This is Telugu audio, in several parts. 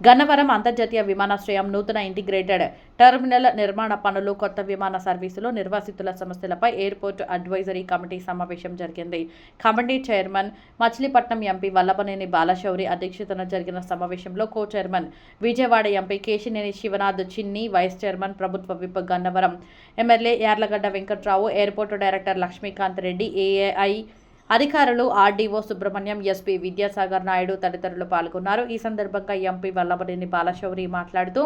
గన్నవరం అంతర్జాతీయ విమానాశ్రయం నూతన ఇంటిగ్రేటెడ్ టెర్మినల్ నిర్మాణ పనులు, కొత్త విమాన సర్వీసులు, నిర్వాసితుల సమస్యలపై ఎయిర్పోర్ట్ అడ్వైజరీ కమిటీ సమావేశం జరిగింది. Committee chairman Machilipatnam MP Vallabhaneni Balashowry అధ్యక్షతన జరిగిన సమావేశంలో co chairman Vijayawada MP Kesineni Sivanath Chinni, vice chairman ప్రభుత్వ whip Gannavaram MLA Yarlagadda Venkatrao, airport director Lakshmikanth Reddy, AAI అధికారులు, ఆర్డీఓ సుబ్రహ్మణ్యం, ఎస్పీ విద్యాసాగర్ నాయుడు తదితరులు పాల్గొన్నారు. ఈ సందర్భంగా ఎంపీ వల్లభనేని బాలశౌరి మాట్లాడుతూ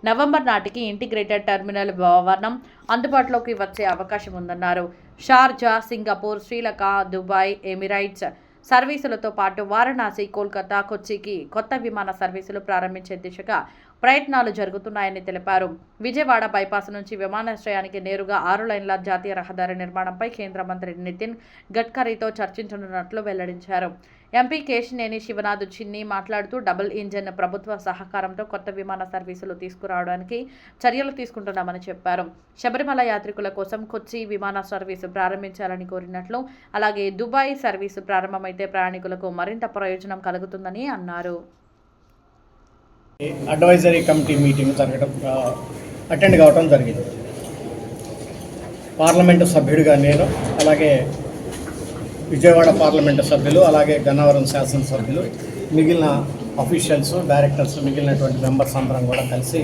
నవంబర్ నాటికి ఇంటిగ్రేటెడ్ టెర్మినల్ భవనం అందుబాటులోకి వచ్చే అవకాశం ఉందన్నారు. Sharjah, Singapore, Sri Lanka, Dubai, Emirates సర్వీసులతో పాటు వారణాసి, కోల్కతా, కొచ్చికి కొత్త విమాన సర్వీసులు ప్రారంభించే దిశగా ప్రయత్నాలు జరుగుతున్నాయని తెలిపారు. విజయవాడ బైపాస్ నుంచి విమానాశ్రయానికి నేరుగా 6 లైన్ల జాతీయ రహదారి నిర్మాణంపై కేంద్ర మంత్రి నితిన్ గడ్కరీతో చర్చించనున్నట్లు వెల్లడించారు. ఎంపీ కేశినేని శివనాథ్ చిన్ని మాట్లాడుతూ డబుల్ ఇంజన్ ప్రభుత్వ సహకారంతో కొత్త విమాన సర్వీసులు తీసుకురావడానికి చర్యలు తీసుకుంటున్నామని చెప్పారు. శబరిమల యాత్రికుల కోసం కొచ్చి విమాన సర్వీసు ప్రారంభించాలని కోరినట్లు, అలాగే దుబాయ్ సర్వీసు ప్రారంభమైతే ప్రయాణికులకు మరింత ప్రయోజనం కలుగుతుందని అన్నారు. అడ్వైజరీ కమిటీ మీటింగ్ అటెండ్ కావడం జరిగింది. పార్లమెంటు సభ్యుడిగా నేను, అలాగే విజయవాడ పార్లమెంటు సభ్యులు, అలాగే గన్నవరం శాసనసభ్యులు, మిగిలిన అఫీషియల్స్, డైరెక్టర్స్, మిగిలినటువంటి మెంబర్స్ అందరం కూడా కలిసి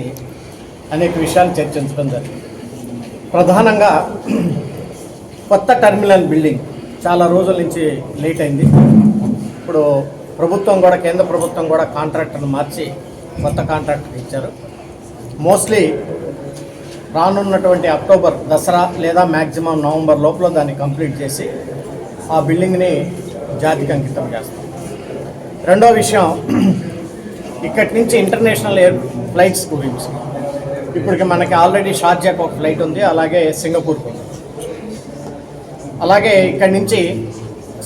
అనేక విషయాలు చర్చించడం జరిగింది. ప్రధానంగా కొత్త టెర్మినల్ బిల్డింగ్ చాలా రోజుల నుంచి లేట్ అయింది. ఇప్పుడు ప్రభుత్వం కూడా, కేంద్ర ప్రభుత్వం కూడా కాంట్రాక్టర్ను మార్చి కొత్త కాంట్రాక్టర్ ఇచ్చారు. మోస్ట్లీ రానున్నటువంటి అక్టోబర్ దసరా లేదా మ్యాక్సిమం నవంబర్ లోపల దాన్ని కంప్లీట్ చేసి ఆ బిల్డింగ్ని జాతికి అంకితం చేస్తాం. రెండో విషయం, ఇక్కడి నుంచి ఇంటర్నేషనల్ ఎయిర్ ఫ్లైట్స్ గురించి ఇప్పటికి మనకి ఆల్రెడీ షార్జాకు ఒక ఫ్లైట్ ఉంది, అలాగే సింగపూర్కి ఉంది. అలాగే ఇక్కడి నుంచి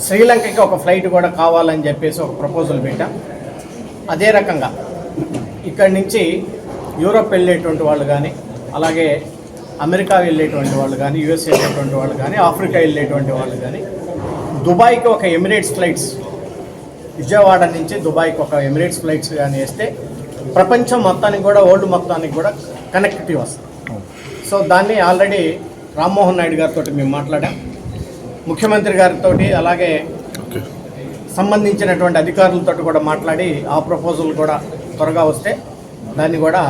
శ్రీలంకకి ఒక ఫ్లైట్ కూడా కావాలని చెప్పేసి ఒక ప్రపోజల్ పెట్టాం. అదే రకంగా ఇక్కడి నుంచి యూరోప్ వెళ్ళేటువంటి వాళ్ళు కానీ, అలాగే అమెరికా వెళ్ళేటువంటి వాళ్ళు కానీ, యుఎస్ వెళ్ళేటువంటి వాళ్ళు కానీ, ఆఫ్రికా వెళ్ళేటువంటి వాళ్ళు కానీ, దుబాయ్కి ఒక ఎమిరేట్స్ ఫ్లైట్స్, విజయవాడ నుంచి దుబాయ్కి ఒక ఎమిరేట్స్ ఫ్లైట్స్ కానీ వేస్తే ప్రపంచం మొత్తానికి కూడా, వరల్డ్ మొత్తానికి కూడా కనెక్టివిటీ వస్తుంది. సో దాన్ని ఆల్రెడీ రామ్మోహన్ నాయుడు గారితో మేము మాట్లాడాం, ముఖ్యమంత్రి గారితో, అలాగే సంబంధించినటువంటి అధికారులతో కూడా మాట్లాడి ఆ ప్రపోజల్ కూడా త్వరగా వస్తే దాన్ని కూడా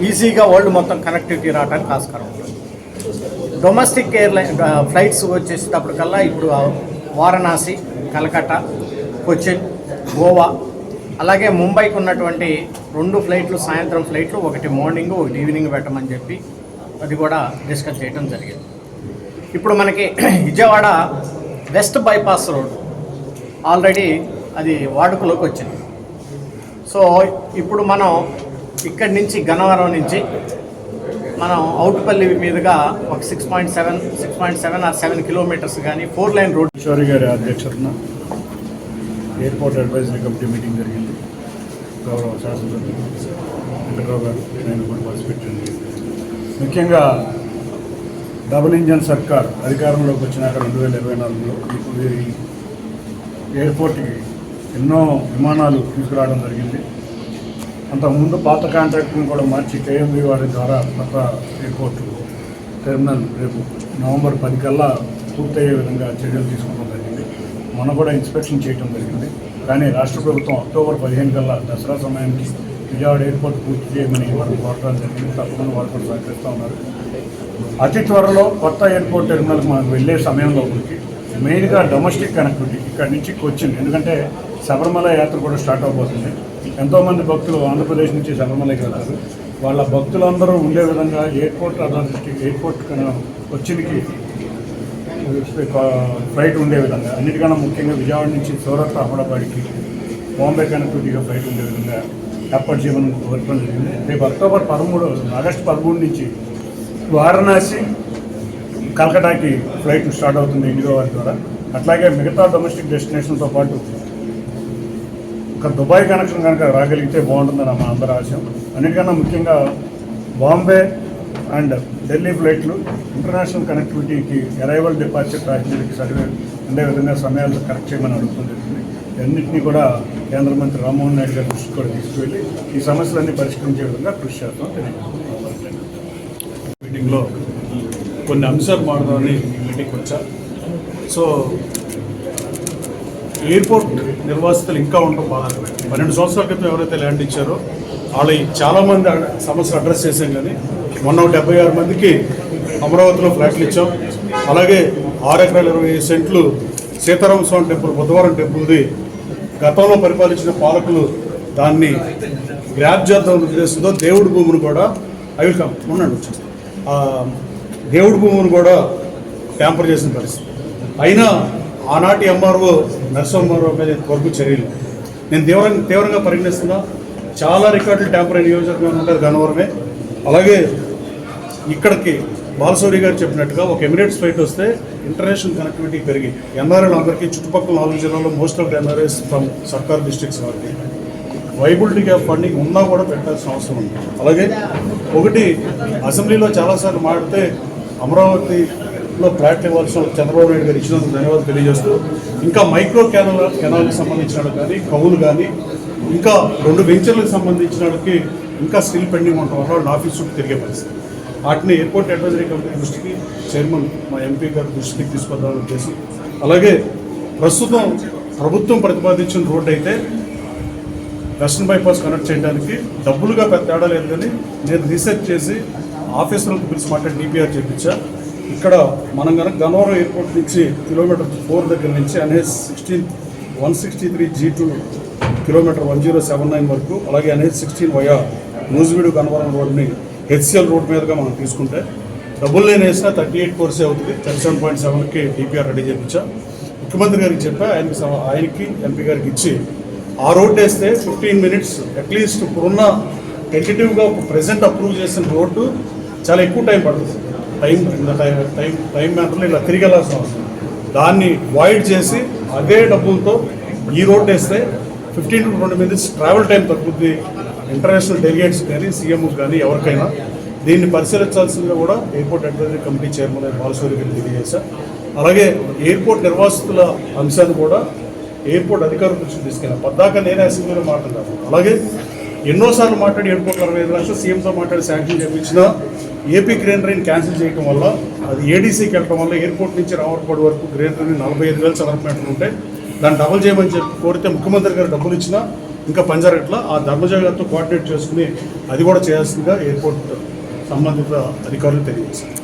ఈజీగా వరల్డ్ మొత్తం కనెక్టివిటీ రావడానికి ఆస్కారం ఉంటుంది. డొమెస్టిక్ ఎయిర్లైన్ ఫ్లైట్స్ వచ్చేసేటప్పటికల్లా ఇప్పుడు వారణాసి, కలకత్తా, కొచ్చిన్, గోవా, అలాగే ముంబైకి ఉన్నటువంటి 2 ఫ్లైట్లు సాయంత్రం ఫ్లైట్లు, ఒకటి మార్నింగ్, ఒకటి ఈవినింగ్ పెట్టమని చెప్పి అది కూడా డిస్కస్ చేయడం జరిగింది. ఇప్పుడు మనకి Vijayawada west bypass road already అది వాడుకలోకి వచ్చింది. సో ఇప్పుడు మనం ఇక్కడి నుంచి గన్నవరం నుంచి మనం అవుట్పల్లి మీదుగా ఒక 6.7 ఆర్ 7 కిలోమీటర్స్ కానీ 4 లైన్ రోడ్. కిషోరి గారి అధ్యక్షతన ఎయిర్పోర్ట్ అడ్వైజరీ కమిటీ మీటింగ్ జరిగింది. గౌరవ శాసనసభ్యులు వెంకట్రావు గారు, నేను కూడా పార్టిసిపేట్ చేయండి. ముఖ్యంగా డబుల్ ఇంజన్ సర్కార్ అధికారంలోకి వచ్చినాక 2024లో ఇప్పుడు ఈ ఎయిర్పోర్ట్కి ఎన్నో విమానాలు తీసుకురావడం జరిగింది. అంతకుముందు పాత కాంట్రాక్ట్ని కూడా మార్చి కేఎంబీ వారి ద్వారా కొత్త ఎయిర్పోర్టు టెర్మినల్ రేపు నవంబర్ 10 కల్లా పూర్తయ్యే విధంగా చర్యలు తీసుకోవడం జరిగింది. మొన్న కూడా ఇన్స్పెక్షన్ చేయడం జరిగింది. కానీ రాష్ట్ర ప్రభుత్వం అక్టోబర్ 15 కల్లా దసరా సమయానికి విజయవాడ ఎయిర్పోర్ట్ పూర్తి చేయమని వాళ్ళు కోరడం జరిగింది. తప్పకుండా వాళ్ళు కూడా సహకరిస్తూ ఉన్నారు. అతి త్వరలో కొత్త ఎయిర్పోర్ట్ టెర్మినల్కి మనకు వెళ్ళే సమయంలో మెయిన్గా డొమెస్టిక్ కనెక్టివిటీ ఇక్కడి నుంచి కొచ్చిన్, ఎందుకంటే శబరిమల యాత్ర కూడా స్టార్ట్ అవబోతుంది. ఎంతోమంది భక్తులు ఆంధ్రప్రదేశ్ నుంచి శబరిమలకి వెళ్తారు. వాళ్ళ భక్తులందరూ ఉండే విధంగా ఎయిర్పోర్ట్ అథారిటీ, ఎయిర్పోర్ట్ కొచ్చిన్కి ఫ్లైట్ ఉండే విధంగా, అన్నిటికన్నా ముఖ్యంగా విజయవాడ నుంచి సూరత్, అహ్మదాబాద్కి బాంబే కనెక్టివిటీగా ఫ్లైట్ ఉండే విధంగా ఏర్పాటు చేయమని కోరడం జరిగింది. రేపు ఆగస్టు 13 నుంచి వారణాసి, కలకటాకి ఫ్లైట్ స్టార్ట్ అవుతుంది ఇండిగో వారి ద్వారా. అట్లాగే మిగతా డొమెస్టిక్ డెస్టినేషన్తో పాటు ఒక దుబాయ్ కనెక్షన్ కనుక రాగలిగితే బాగుంటుందని మా అందరి ఆశయం. అన్నిటికన్నా ముఖ్యంగా బాంబే అండ్ ఢిల్లీ ఫ్లైట్లు ఇంటర్నేషనల్ కనెక్టివిటీకి, అరైవల్ డిపార్చర్ ప్యాసింజర్కి సర్వే ఉండే విధంగా సమయాలు కరెక్ట్ చేయమని అడుగుతుంది. అన్నింటినీ కూడా కేంద్ర మంత్రి రామ్మోహన్ నాయుడు గారి దృష్టికి కూడా తీసుకువెళ్ళి ఈ సమస్యలన్నీ పరిష్కరించే విధంగా కృషి చేస్తాం తెలియజేస్తాం. మీటింగ్లో కొన్ని అంశాలు మాట్లాడాలని మీటింగ్కి వచ్చా. సో ఎయిర్పోర్ట్ నిర్వాసితులు ఇంకా ఉండడం బాధ. 12 సంవత్సరాల క్రితం ఎవరైతే ల్యాండ్ ఇచ్చారో వాళ్ళు చాలామంది సమస్యలు అడ్రస్ చేశాం. కానీ మొన్న 76 మందికి అమరావతిలో ఫ్లాట్లు ఇచ్చాం. అలాగే 6 ఎకరాల 25 సెంట్లు సీతారామ స్వామి టెంపుల్, బుధవారం టెంపుల్ది గతంలో పరిపాలించిన పాలకులు దాన్ని గ్రాప్ చేద్దాం ఉద్దేశంతో దేవుడి భూమిని కూడా ఉండండి దేవుడి భూమిని కూడా ట్యాంపర్ చేసిన పరిస్థితి. అయినా ఆనాటి ఎంఆర్ఓ నరసింహారావు మీద వరకు చర్యలు నేను తీవ్రంగా పరిగణిస్తున్నా. చాలా రికార్డులు ట్యాంపర్ అయిన నియోజకవర్గం ఉంటుంది గన్నవరమే. అలాగే ఇక్కడికి బాలశౌరి గారు చెప్పినట్టుగా ఒక ఎమిరేట్స్ ఫ్లైట్ వస్తే ఇంటర్నేషనల్ కనెక్టివిటీ పెరిగి ఎన్ఆర్ఐలు అందరికీ చుట్టుపక్కల 4 జిల్లాల్లో most of the NRIs from సర్కార్ డిస్ట్రిక్ట్స్ వారికి వైబిలిటీ గ్యాప్ ఫండింగ్ ఉన్నా కూడా పెట్టాల్సిన అవసరం ఉంది. అలాగే ఒకటి అసెంబ్లీలో చాలాసార్లు మాట్లాడితే అమరావతిలో ఫ్లాట్లు ఇవ్వాల్సిన చంద్రబాబు నాయుడు గారు ఇచ్చినందుకు ధన్యవాదాలు తెలియజేస్తూ ఇంకా మైక్రో కెనాల్కి సంబంధించిన కానీ కవులు కానీ ఇంకా 2 వెంచర్లకు సంబంధించిన వాళ్ళకి ఇంకా స్టిల్ పెండింగ్ ఉండటం వల్ల వాళ్ళ ఆఫీస్ చుట్టూ తిరిగే పరిస్థితి. వాటిని ఎయిర్పోర్ట్ అడ్వైజరీ కమిటీ దృష్టికి చైర్మన్ మా ఎంపీ గారి దృష్టికి తీసుకొద్దామని ఉద్దేశం. అలాగే ప్రస్తుతం ప్రభుత్వం ప్రతిపాదించిన రోడ్డు అయితే వెస్టర్న్ బైపాస్ కనెక్ట్ చేయడానికి డబ్బులుగా పెద్ద తేడా లేదు. కానీ నేను రీసెర్చ్ చేసి ఆఫీసర్లకు పిలిచి మాట్లాడి డిపిఆర్ చేయించా. ఇక్కడ మనం కనుక గన్నవరం ఎయిర్పోర్ట్ నుంచి కిలోమీటర్ 4 దగ్గర నుంచి NH 163 G2 కిలోమీటర్ 1079 వరకు, అలాగే NH 16 వయా నూజివీడు గన్నవరం రోడ్ని HCL రోడ్ మీదుగా మనం తీసుకుంటే డబ్బులు నేను వేసినా 38 కోర్సే అవుతుంది. 37.7కి డిపిఆర్ రెడీ చేయించా. ముఖ్యమంత్రి గారికి చెప్పా, ఆయనకి ఎంపీ గారికి ఇచ్చి ఆ రోడ్డు వేస్తే 15 మినిట్స్ అట్లీస్ట్ ఇప్పుడున్న టెంటేటివ్గా ప్రెజెంట్ అప్రూవ్ చేసిన రోడ్డు చాలా ఎక్కువ టైం పడుతుంది. టైం మ్యాటర్లో ఇలా తిరిగి వెళ్ళాల్సిన అవసరం. దాన్ని వాయిడ్ చేసి అదే డబ్బులతో ఈ రోడ్డు వేస్తే 15 to 20 మినిట్స్ ట్రావెల్ టైం తగ్గుద్ది. ఇంటర్నేషనల్ డెలిగేట్స్ కానీ సీఎంకి కానీ ఎవరికైనా దీన్ని పరిశీలించాల్సిందిగా కూడా airport advisory committee chairman Balashowry గారికి తెలియజేశారు. అలాగే ఎయిర్పోర్ట్ నిర్వాసితుల అంశాన్ని కూడా ఎయిర్పోర్ట్ అధికారుల దృష్టికి తీసుకెళ్ళాను. పద్దాక నేనే అసెంబ్లీలో మాట్లాడాను. అలాగే ఎన్నోసార్లు మాట్లాడి ఎయిర్పోర్ట్ 45 లక్షలు సీఎంతో మాట్లాడి శాంక్షన్ చేయించిన ఏపీ గ్రీన్ రైన్ క్యాన్సిల్ చేయడం వల్ల అది ఏడీసీకి వెళ్ళడం వల్ల ఎయిర్పోర్ట్ నుంచి రామర్పాడు వరకు గ్రీన్ రైన్ 45,000 చదరపు మీటర్లు ఉంటే దాన్ని డబుల్ చేయమని చెప్పి కోరితే ముఖ్యమంత్రి గారు డబ్బులు ఇచ్చినా ఇంకా పంజారట్ల ఆ ధర్మజ గారితో కోఆర్డినేట్ చేసుకుని అది కూడా చేయాల్సిందిగా ఎయిర్పోర్ట్ సంబంధిత అధికారులు తెలియజేశారు.